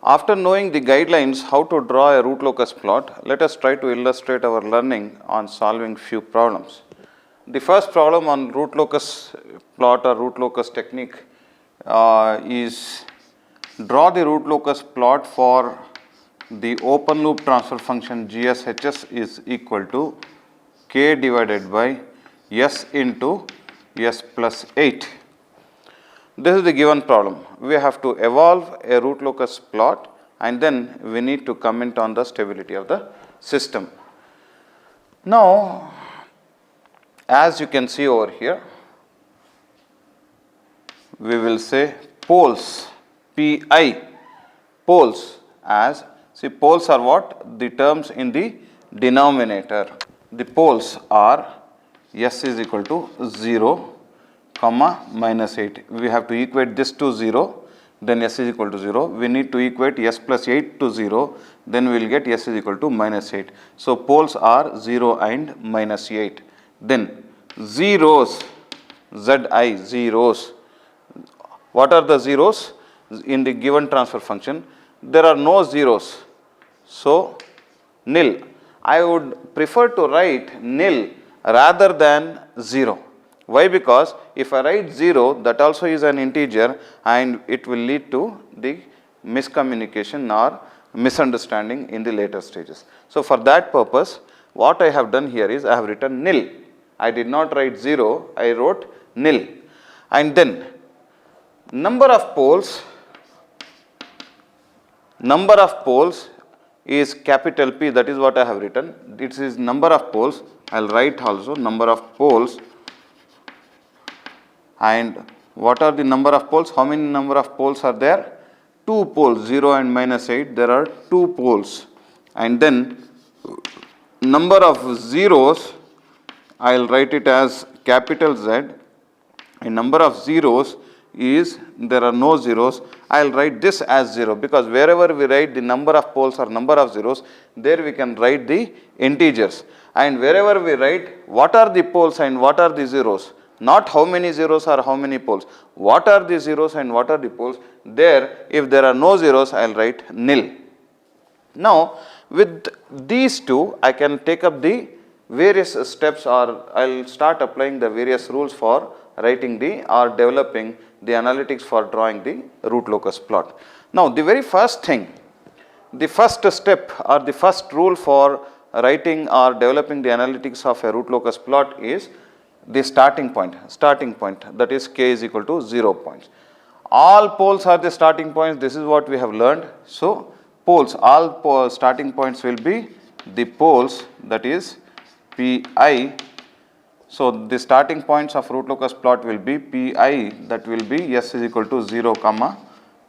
After knowing the guidelines how to draw a root locus plot, let us try to illustrate our learning on solving few problems. The first problem on root locus plot or root locus technique is draw the root locus plot for the open loop transfer function GSHS is equal to k divided by s into s plus 8. This is the given problem. We have to evolve a root locus plot and then we need to comment on the stability of the system. Now, as you can see over here, we will say poles, Pi, poles as, see poles are what? The terms in the denominator. The poles are s is equal to 0, comma minus 8. We have to equate this to 0, then s is equal to 0. We need to equate s plus 8 to 0, then we will get s is equal to minus 8. So, poles are 0 and minus 8. Then zeros, zi, zeros. What are the zeros in the given transfer function? There are no zeros. So, nil. I would prefer to write nil rather than 0. Why? Because if I write 0, that also is an integer and it will lead to the miscommunication or misunderstanding in the later stages. So, for that purpose, what I have done here is I have written nil. I did not write 0, I wrote nil. And then number of poles is capital P, that is what I have written. This is number of poles. I will write also number of poles. And what are the number of poles? How many number of poles are there? 2 poles, 0 and minus 8. There are 2 poles. And then number of zeros, I will write it as capital Z. And number of zeros is, there are no zeros. I will write this as 0 because wherever we write the number of poles or number of zeros, there we can write the integers. And wherever we write what are the poles and what are the zeros, not how many zeros or how many poles, what are the zeros and what are the poles, there if there are no zeros I will write nil. Now, with these two I can take up the various steps, or I will start applying the various rules for writing the or developing the analytics for drawing the root locus plot. Now, the very first thing, the first step or the first rule for writing or developing the analytics of a root locus plot is the starting point, that is k is equal to 0 points. All poles are the starting points, this is what we have learned. So, poles, all starting points will be the poles, that is Pi. So, the starting points of root locus plot will be Pi, that will be s is equal to 0, comma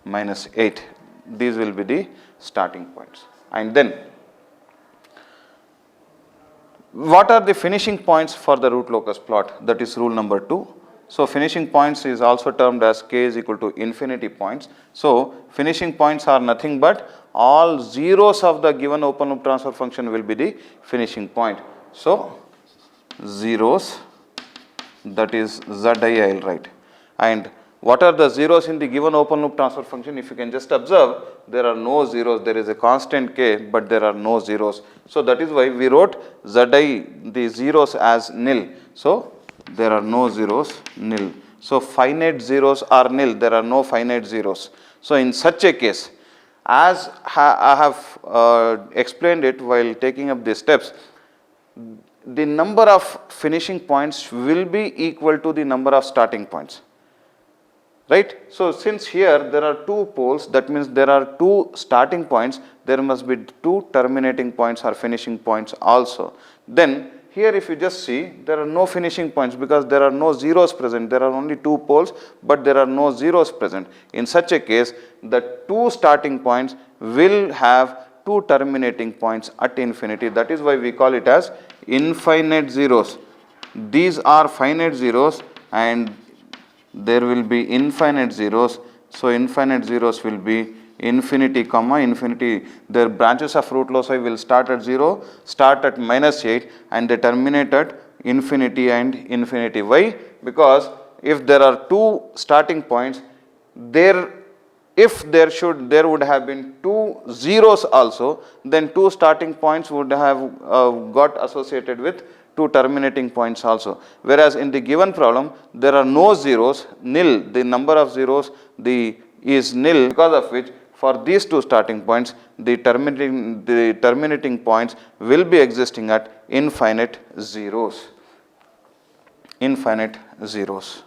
minus 8. These will be the starting points. And then, what are the finishing points for the root locus plot? That is rule number 2. So, finishing points is also termed as k is equal to infinity points. So, finishing points are nothing but all zeros of the given open loop transfer function will be the finishing point. So, zeros, that is zi I will write. And what are the zeros in the given open loop transfer function? If you can just observe, there are no zeros, there is a constant k, but there are no zeros. So, that is why we wrote zi, the zeros as nil. So, there are no zeros, nil. So, finite zeros are nil, there are no finite zeros. So, in such a case, as I have explained it while taking up the steps, the number of finishing points will be equal to the number of starting points, right. So, since here there are 2 poles, that means there are 2 starting points, there must be 2 terminating points or finishing points also. Then here if you just see, there are no finishing points because there are no zeros present, there are only 2 poles, but there are no zeros present. In such a case, the 2 starting points will have 2 terminating points at infinity. That is why we call it as infinite zeros. These are finite zeros and there will be infinite zeros. So, infinite zeros will be infinity, comma infinity. Their branches of root loci will start at 0, start at minus 8 and they terminate at infinity and infinity. Why? Because if there are 2 starting points, their if there would have been two zeros also, then two starting points would have got associated with two terminating points also. Whereas in the given problem, there are no zeros, nil, the number of zeros is nil, because of which for these two starting points, the terminating points will be existing at infinite zeros. Infinite zeros.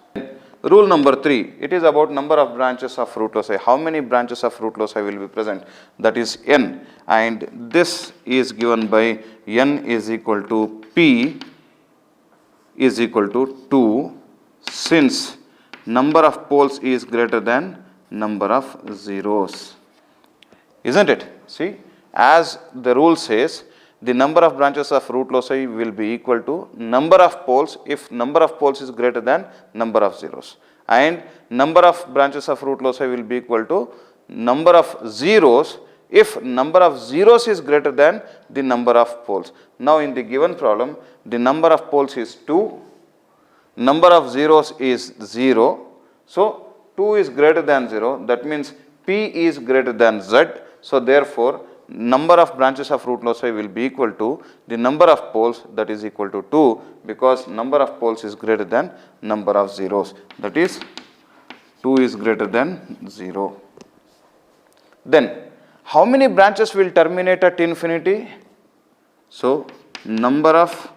Rule number 3, it is about number of branches of root loci. How many branches of root loci will be present? That is n, and this is given by n is equal to p is equal to 2, since number of poles is greater than number of zeros. Isn't it? See, as the rule says, the number of branches of root loci will be equal to number of poles if number of poles is greater than number of zeros, and number of branches of root loci will be equal to number of zeros if number of zeros is greater than the number of poles. Now in the given problem, the number of poles is 2, number of zeros is 0, so 2 is greater than 0, that means p is greater than z. So therefore, number of branches of root loci will be equal to the number of poles, that is equal to 2, because number of poles is greater than number of zeros, that is 2 is greater than 0. Then how many branches will terminate at infinity? So number of,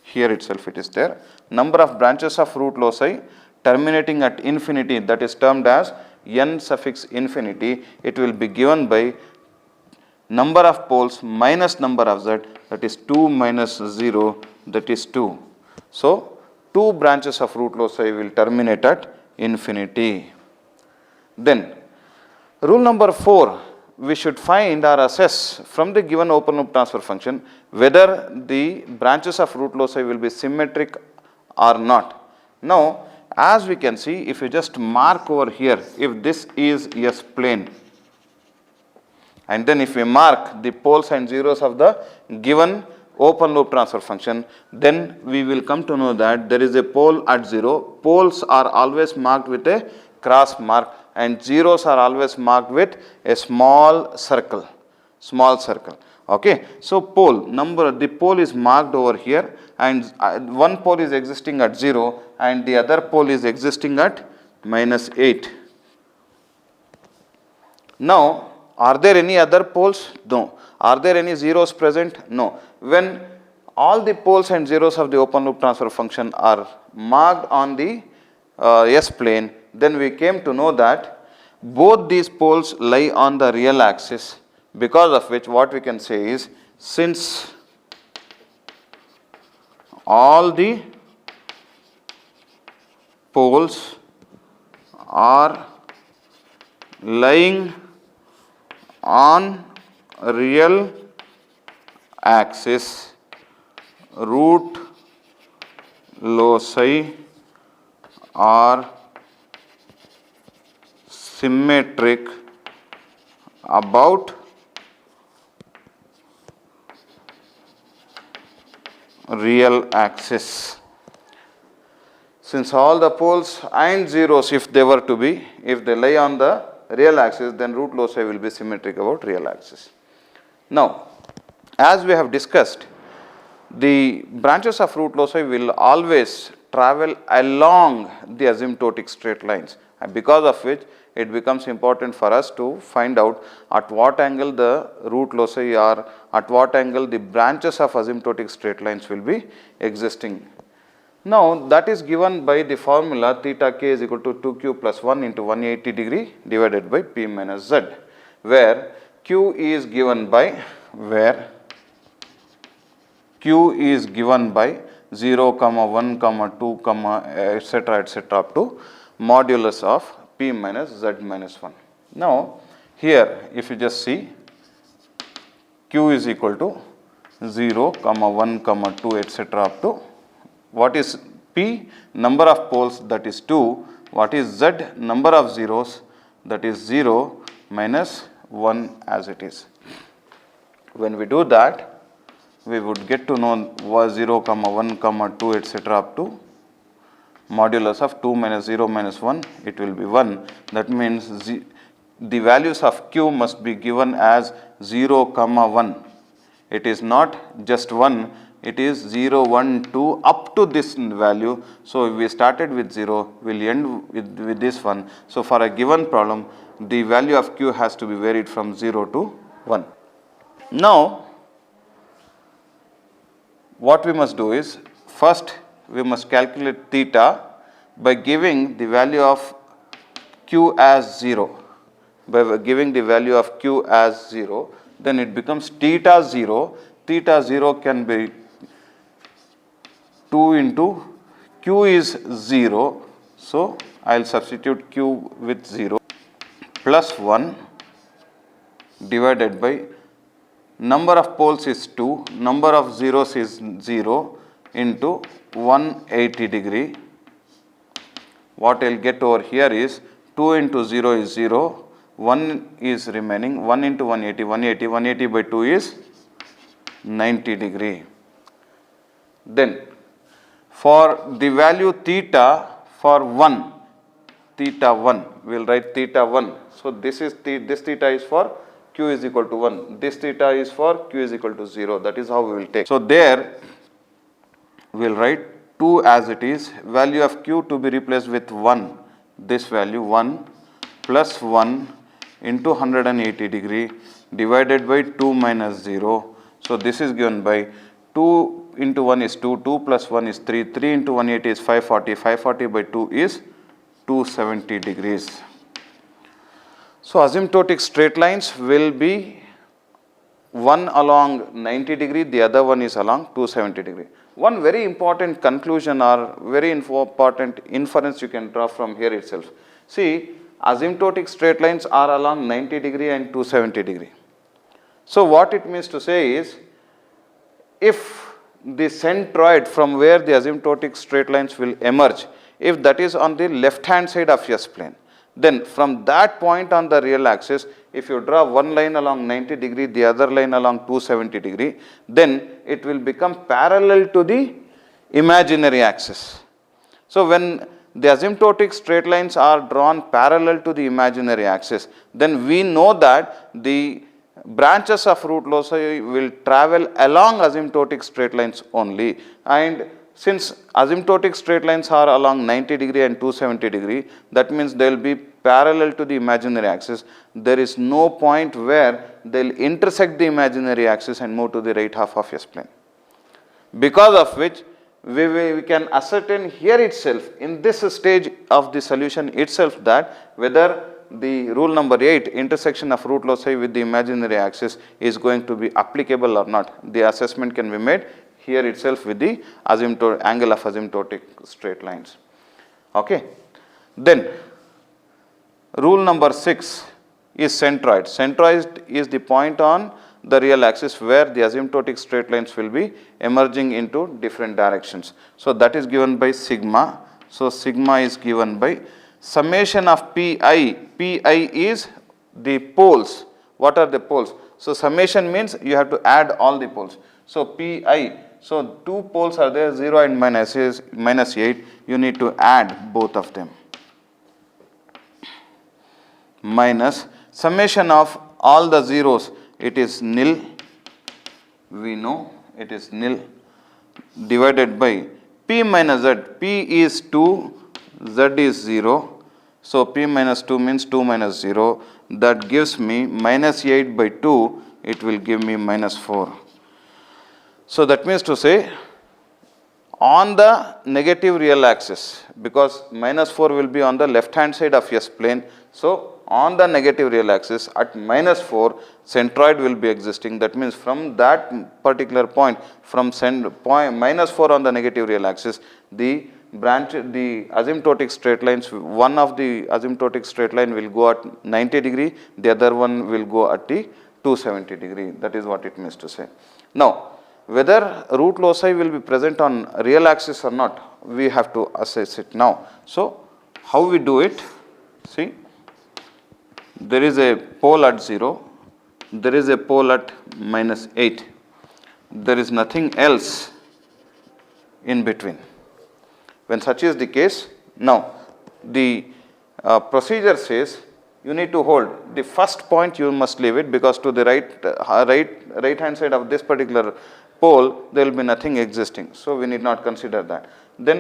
here itself it is there, number of branches of root loci terminating at infinity, that is termed as n suffix infinity, it will be given by number of poles minus number of z, that is 2 minus 0, that is 2. So 2 branches of root loci will terminate at infinity. Then rule number 4, we should find or assess from the given open loop transfer function whether the branches of root loci will be symmetric or not. Now as we can see, if you just mark over here, if this is S plane, and then if we mark the poles and zeros of the given open loop transfer function, then we will come to know that there is a pole at 0. Poles are always marked with a cross mark and zeros are always marked with a small circle. Okay, so pole number, the pole is marked over here, and one pole is existing at 0 and the other pole is existing at -8. Now are there any other poles? No. Are there any zeros present? No. When all the poles and zeros of the open loop transfer function are marked on the S plane, then we came to know that both these poles lie on the real axis, because of which what we can say is, since all the poles are lying on real axis, root loci are symmetric about real axis. Since all the poles and zeros, if they were to be, if they lie on the real axis, then root loci will be symmetric about real axis. Now, as we have discussed, the branches of root loci will always travel along the asymptotic straight lines, and because of which it becomes important for us to find out at what angle the root loci are, at what angle the branches of asymptotic straight lines will be existing. Now that is given by the formula theta k is equal to 2q plus 1 into 180 degree divided by p minus z, where q is given by 0, 1, 2, etc. up to modulus of p minus z minus 1. Now here if you just see, q is equal to 0, 1, 2, etc. up to, what is p? Number of poles, that is 2. What is z? Number of zeros, that is 0 minus 1 as it is. When we do that, we would get to know 0, 1, 2, etc. up to modulus of 2 minus 0 minus 1, it will be 1. That means the values of q must be given as 0, 1. It is not just 1, it is 0, 1, 2 up to this value. So, we started with 0, we will end with this one. So, for a given problem, the value of q has to be varied from 0 to 1. Now, what we must do is, first we must calculate theta by giving the value of q as 0. By giving the value of q as 0, then it becomes theta 0. Theta 0 can be 2 into q is 0. So, I will substitute q with 0 plus 1 divided by number of poles is 2, number of zeros is 0 into 180 degree. What I will get over here is 2 into 0 is 0, 1 is remaining, 1 into 180, 180 by 2 is 90 degree. Then for the value theta for 1, theta 1, we will write theta 1. So, this theta is for q is equal to 1, this theta is for q is equal to 0, that is how we will take. So, there we will write 2 as it is, value of q to be replaced with 1, this value 1 plus 1 into 180 degree divided by 2 minus 0. So, this is given by 2 into 1 is 2, 2 plus 1 is 3, 3 into 180 is 540, 540 by 2 is 270 degrees. So, asymptotic straight lines will be one along 90 degree, the other one is along 270 degree. One very important conclusion or very important inference you can draw from here itself. See, asymptotic straight lines are along 90 degree and 270 degree. So, what it means to say is, if the centroid from where the asymptotic straight lines will emerge, if that is on the left hand side of S plane, then from that point on the real axis, if you draw one line along 90 degree, the other line along 270 degree, then it will become parallel to the imaginary axis. So, when the asymptotic straight lines are drawn parallel to the imaginary axis, then we know that the branches of root loci will travel along asymptotic straight lines only, and since asymptotic straight lines are along 90 degree and 270 degree, that means they will be parallel to the imaginary axis. There is no point where they will intersect the imaginary axis and move to the right half of S plane. Because of which we can ascertain here itself, in this stage of the solution itself, that whether the rule number 8, intersection of root loci with the imaginary axis, is going to be applicable or not. The assessment can be made here itself with the angle of asymptotic straight lines. Okay. Then rule number 6 is centroid. Centroid is the point on the real axis where the asymptotic straight lines will be emerging into different directions. So, that is given by sigma. So, sigma is given by summation of pi. Pi is the poles. What are the poles? So, summation means you have to add all the poles. So, pi. So, two poles are there, 0 and minus 8, you need to add both of them, minus summation of all the zeros, it is nil, we know it is nil, divided by p minus z, p is 2, z is 0, so p minus 2 means 2 minus 0, that gives me minus 8 by 2, it will give me minus 4. So, that means to say, on the negative real axis, because minus 4 will be on the left hand side of S plane. So, on the negative real axis at minus 4, centroid will be existing. That means from that particular point, from minus 4 on the negative real axis, the asymptotic straight lines, one of the asymptotic straight line will go at 90 degree, the other one will go at the 270 degree. That is what it means to say. Now, whether root loci will be present on real axis or not, we have to assess it now. So, how we do it? See, there is a pole at 0, there is a pole at minus 8, there is nothing else in between. When such is the case, now the procedure says you need to hold. The first point you must leave it, because to the right hand side of this particular pole, there will be nothing existing. So we need not consider that. Then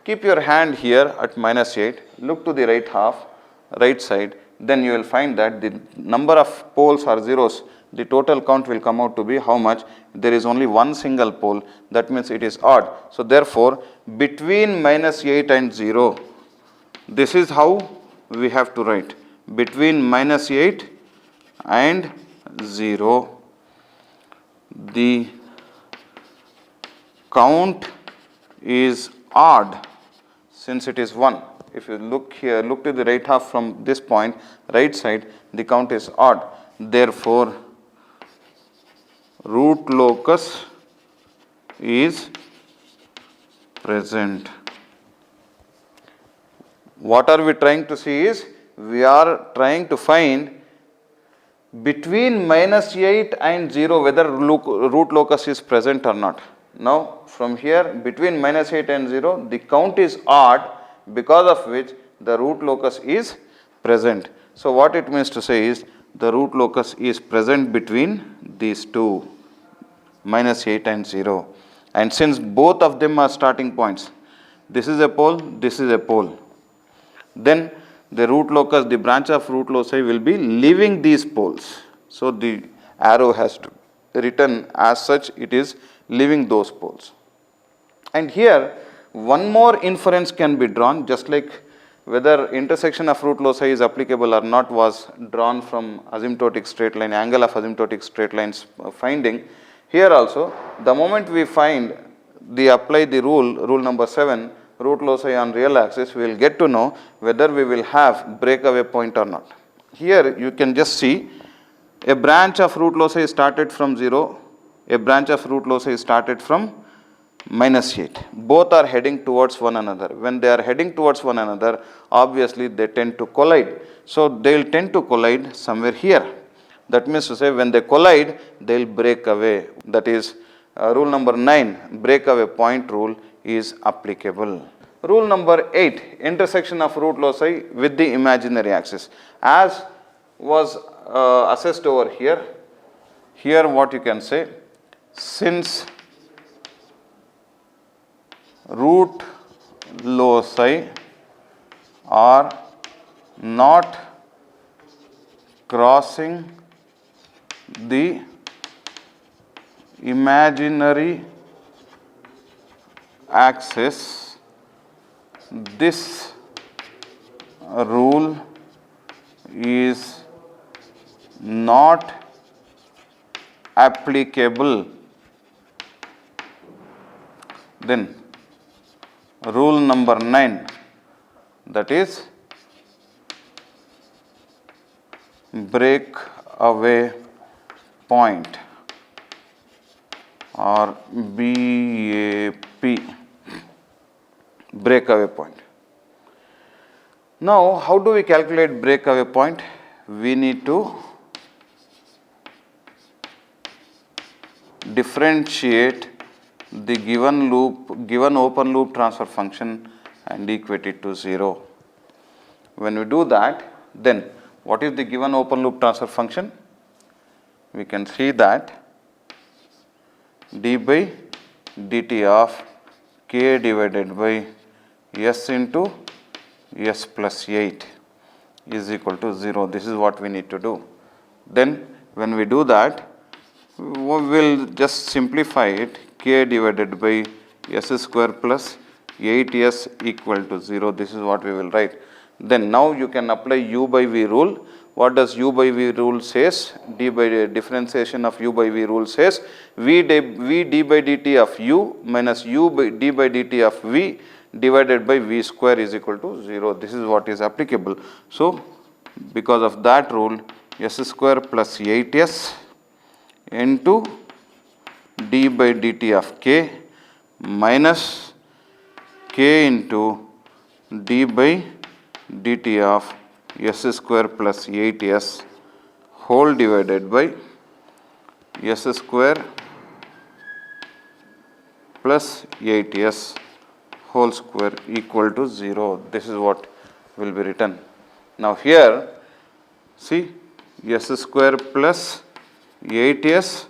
keep your hand here at -8, look to the right side, then you will find that the number of poles or zeros, the total count will come out to be how much? There is only one single pole, that means it is odd. So therefore, between -8 and 0, this is how we have to write. Between -8 and 0, the count is odd since it is 1. If you look here, look to the right half from this point, right side, the count is odd. Therefore, root locus is present. What are we trying to see is, we are trying to find between -8 and 0 whether root locus is present or not. Now from here, between -8 and 0, the count is odd, because of which the root locus is present. So what it means to say is, the root locus is present between these two, -8 and 0. And since both of them are starting points, this is a pole, this is a pole, then the root locus, the branch of root loci will be leaving these poles. So the arrow has to written as such, it is leaving those poles. And here one more inference can be drawn, just like whether intersection of root loci is applicable or not was drawn from asymptotic straight line, angle of asymptotic straight lines finding. Here also, the moment we find apply the rule number 7, root loci on real axis, we will get to know whether we will have breakaway point or not. Here you can just see a branch of root loci started from 0, a branch of root loci started from -8. Both are heading towards one another. When they are heading towards one another, obviously they tend to collide. So they will tend to collide somewhere here. That means to say, when they collide, they will break away. That is rule number 9, breakaway point rule is applicable. Rule number 8, intersection of root loci with the imaginary axis. As was assessed over here, here what you can say, since root loci are not crossing the imaginary axis, this rule is not applicable. Then rule number 9, that is breakaway point or BAP, breakaway point. Now, how do we calculate breakaway point? We need to differentiate the given open loop transfer function and equate it to 0. When we do that, then what is the given open loop transfer function? We can see that d by dt of k divided by s into s plus 8 is equal to 0. This is what we need to do. Then when we do that, we will just simplify it, k divided by s square plus 8s equal to 0. This is what we will write. Then now you can apply u by v rule. What does u by v rule says? D by differentiation of u by v rule says v d by dt of u minus u by d by dt of v divided by v square is equal to 0. This is what is applicable. So because of that rule, s square plus 8s into d by dt of k minus k into d by dt of s square plus 8s whole divided by s square plus 8s whole square equal to 0. This is what will be written. Now here see, s square plus 8s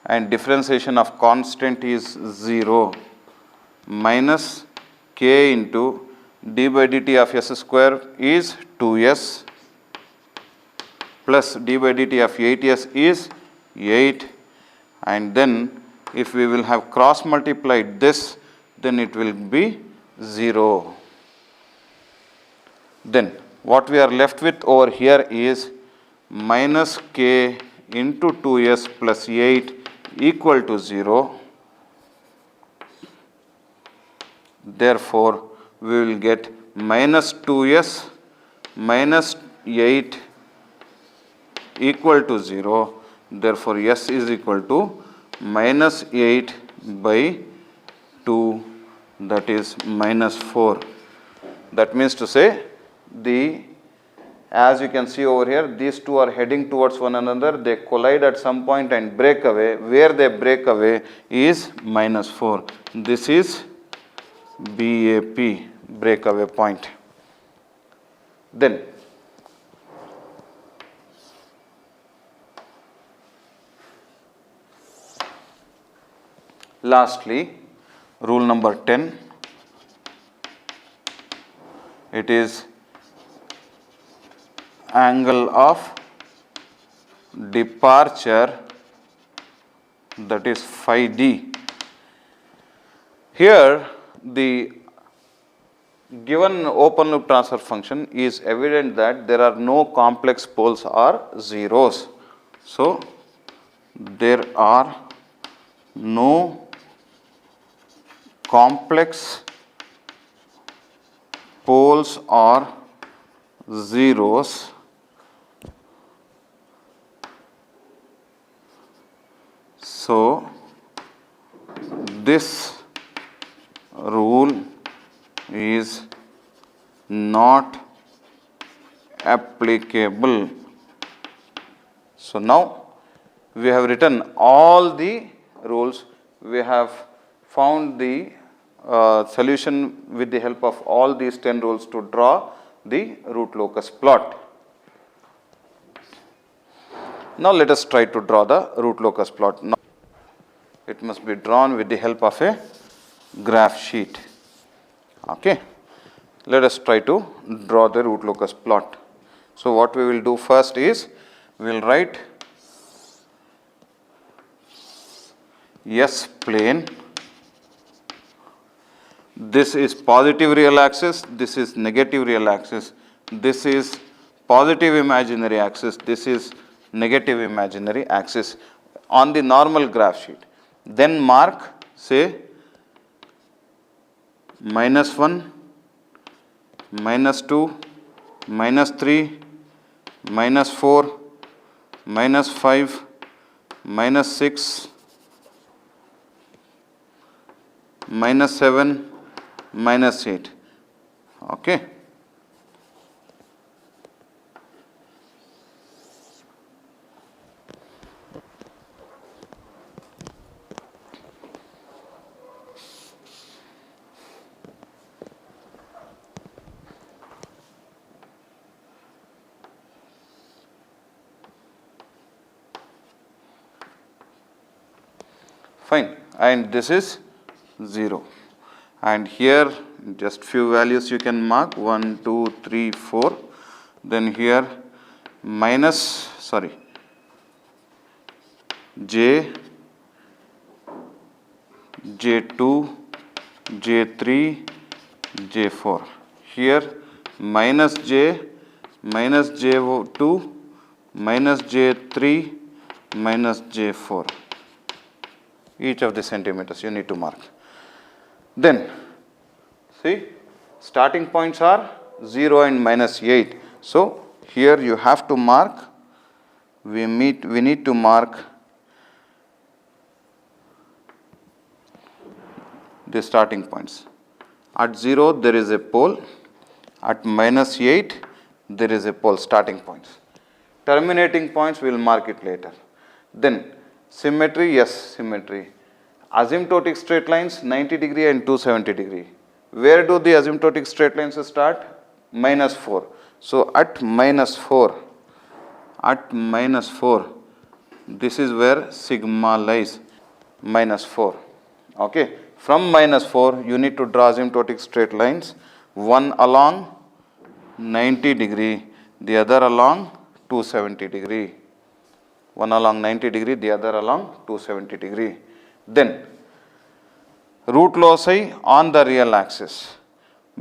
and differentiation of constant is 0 minus k into d by dt of s square is 2s plus d by dt of 8s is 8, and then if we will have cross multiplied this, then it will be 0. Then what we are left with over here is minus k into 2s plus 8 equal to 0. Therefore, we will get minus 2s minus 8 equal to 0. Therefore, s is equal to minus 8 by 2, that is minus 4. That means to say, as you can see over here, these two are heading towards one another, they collide at some point and break away. Where they break away is minus 4. This is BAP, breakaway point. Then lastly, rule number 10, it is angle of departure, that is phi d. Here the given open loop transfer function is evident that there are no complex poles or zeros. So, there are no complex poles or zeros so this rule is not applicable. So now we have written all the rules, we have found the solution with the help of all these 10 rules to draw the root locus plot. Now let us try to draw the root locus plot. Now it must be drawn with the help of a graph sheet. Okay. Let us try to draw the root locus plot. So what we will do first is, we will write S plane. This is positive real axis, this is negative real axis, this is positive imaginary axis, this is negative imaginary axis on the normal graph sheet. Then mark, say, -1, -2, -3, -4, -5, -6, -7, -8. Okay. Fine, and this is 0, and here just few values you can mark 1, 2, 3, 4, then here J, J2, J3, J4, here minus J, minus J2, minus J3, minus J4. Each of the centimeters you need to mark. Then see, starting points are 0 and -8. So here you have to mark, we need to mark the starting points. At 0 there is a pole, at -8 there is a pole, starting points. Terminating points we will mark it later. Then symmetry, yes, symmetry. Asymptotic straight lines 90 degree and 270 degree. Where do the asymptotic straight lines start? -4. So at -4 at minus 4, this is where sigma lies, minus 4. Okay. From minus 4, you need to draw asymptotic straight lines, one along 90 degree, the other along 270 degree. One along 90 degree, the other along 270 degree. Then, root loci on the real axis.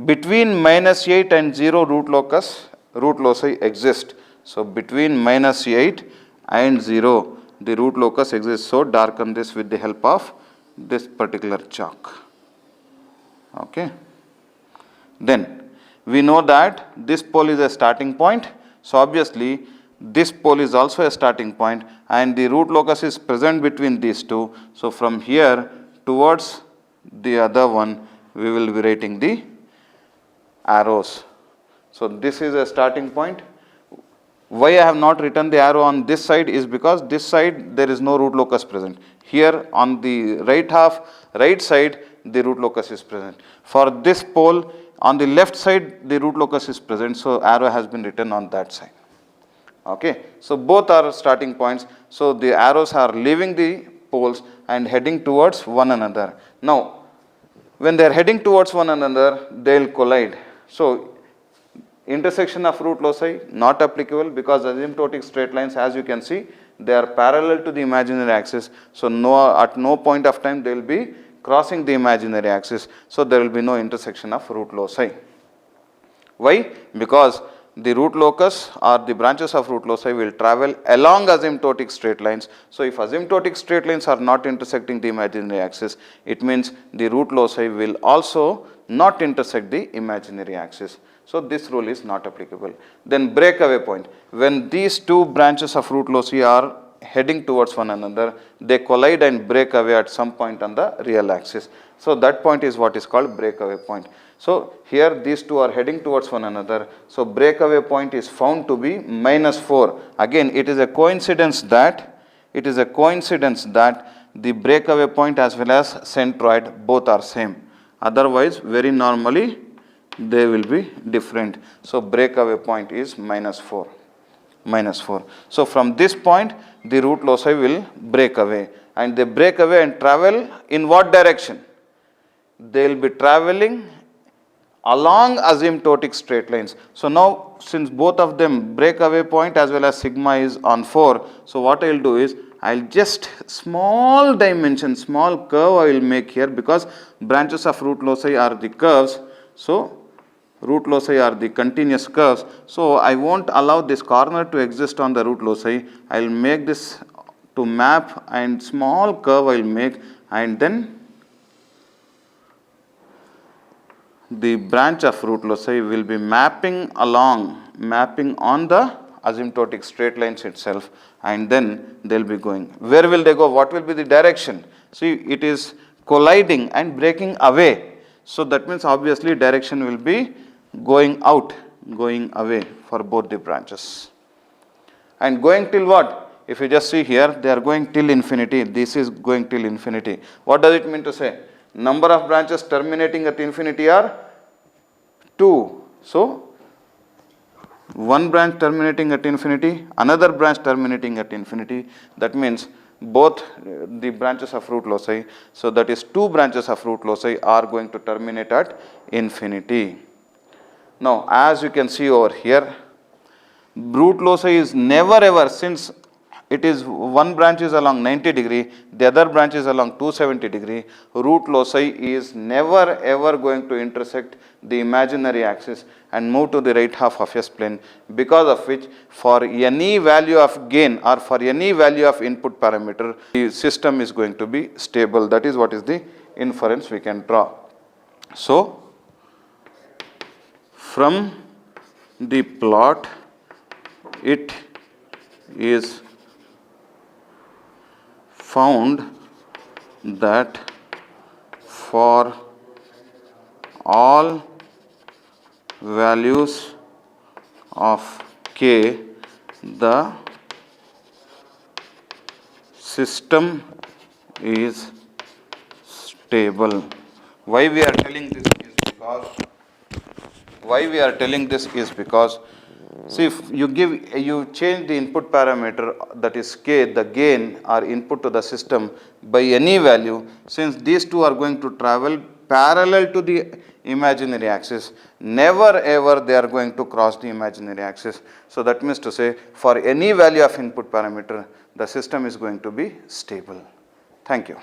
Between minus 8 and 0 root loci exist. So, between minus 8 and 0, the root locus exists. So, darken this with the help of this particular chalk. Okay. Then, we know that this pole is a starting point. So, obviously, this pole is also a starting point and the root locus is present between these two. So, from here towards the other one, we will be writing the arrows. So, this is a starting point. Why I have not written the arrow on this side is because this side there is no root locus present. Here on the right side, the root locus is present. For this pole, on the left side, the root locus is present. So, arrow has been written on that side. Okay. So, both are starting points. So, the arrows are leaving the poles and heading towards one another. Now, when they are heading towards one another, they will collide. So, intersection of root loci not applicable because asymptotic straight lines, as you can see, they are parallel to the imaginary axis. So, at no point of time they will be crossing the imaginary axis. So, there will be no intersection of root loci. Why? Because the root locus or the branches of root loci will travel along asymptotic straight lines. So, if asymptotic straight lines are not intersecting the imaginary axis, it means the root loci will also not intersect the imaginary axis. So, this rule is not applicable. Then breakaway point. When these two branches of root loci are heading towards one another, they collide and break away at some point on the real axis. So, that point is what is called breakaway point. So, here these two are heading towards one another. So, breakaway point is found to be minus 4. Again, it is a coincidence that the breakaway point as well as centroid both are same. Otherwise, very normally they will be different. So, breakaway point is minus 4. So, from this point, the root loci will break away, and they break away and travel in what direction? They will be traveling along asymptotic straight lines. So, now since both of them breakaway point as well as sigma is on 4, so what I will do is I will just small dimension, small curve I will make here because branches of root loci are the curves. So, root loci are the continuous curves. So, I will not allow this corner to exist on the root loci. I will make this to map and small curve I will make, and then the branch of root loci will be mapping on the asymptotic straight lines itself, and then they will be going. Where will they go? What will be the direction? See, it is colliding and breaking away. So, that means obviously direction will be going out, going away for both the branches. And going till what? If you just see here, they are going till infinity. This is going till infinity. What does it mean to say? Number of branches terminating at infinity are 2. So, one branch terminating at infinity, another branch terminating at infinity. That means both the branches of root loci. So, that is 2 branches of root loci are going to terminate at infinity. Now, as you can see over here, root loci is never ever, since it is one branch is along 90 degree, the other branch is along 270 degree, root loci is never ever going to intersect the imaginary axis and move to the right half of S plane, because of which for any value of gain or for any value of input parameter, the system is going to be stable. That is what is the inference we can draw. So, from the plot, it is found that for all values of k, the system is stable. Why we are telling this is because So if you change the input parameter, that is k, the gain or input to the system by any value, since these two are going to travel parallel to the imaginary axis, never ever they are going to cross the imaginary axis. So that means to say, for any value of input parameter, the system is going to be stable. Thank you.